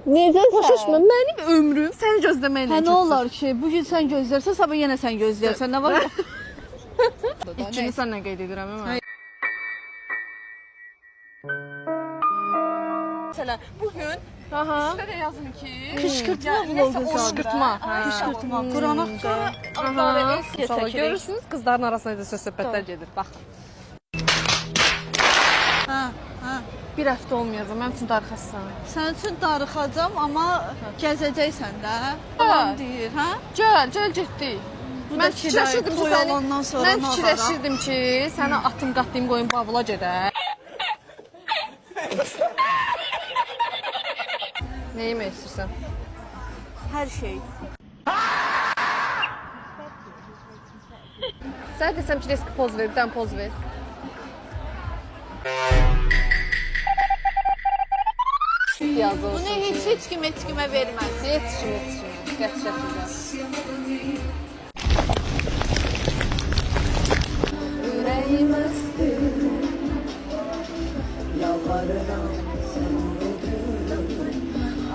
Necəsən? Başa düşmə, mənim ömrüm səni gözləməklə Hə, nə olar ki, bugün sən gözlərsən, sabah yenə sən gözləyərsən, nə var? İlk günü sənlə qeyd edirəm, mən. Məsələn, bugün üstə də yazın ki... Qışqırtma vlogu Qışqırtma. Qışqırtma, Quranaq sonra görürsünüz, qızların arasında da söhbətlər gedir, baxın. Bir həftə olmayacaq, mənim üçün darıxasan. Sənin üçün darıxacam, amma gəzəcəksən də. Falan deyir, hə? Gəl getdik. Mən fikirləşirdim ki, mən fikirləşirdim ki, sənə atım qatlayım qoyun bavula gedək. Nə yemək istəyirsən? Hər şey. Sənə desəm ki, risk poz ver, bir dənə poz ver. İhtiyacı olsun. Bunu heç kimə verməz. Heç kim. Qətiyyətlə. Ürəyim östü, yalvarıram səni gülüm,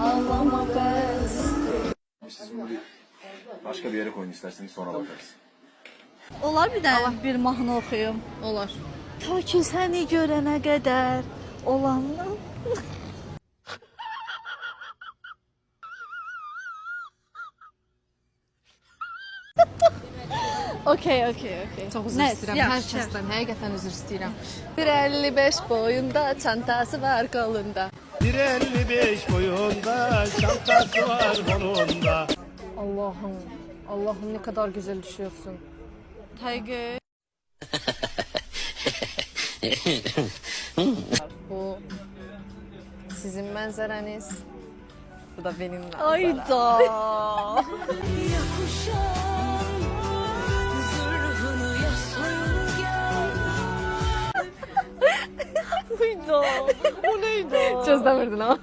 ağlama bəsdir. Başka bir yere koyun isterseniz sonra bakarız. Olar bir dənə bir mahnı oxuyum. Olar. Ta ki səni görənə qədər olandan. Okey. Çox üzr istəyirəm, hər kəsdən, həqiqətən üzr istəyirəm. 1.55 boyunda, çantası var qolunda. 1.55 boyunda, çantası var kolunda. Allah'ım ne kadar güzel düşüyorsun. Tiger. Bu sizin mənzərəniz. Bu da benim mənzərəm. Ayda. Buydu. Bu neydi? Çözdemirdin ama.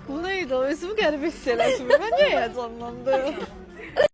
Bu neydi? Özümü qəribə hiss elədim. Mən niyə həyəcanlandım?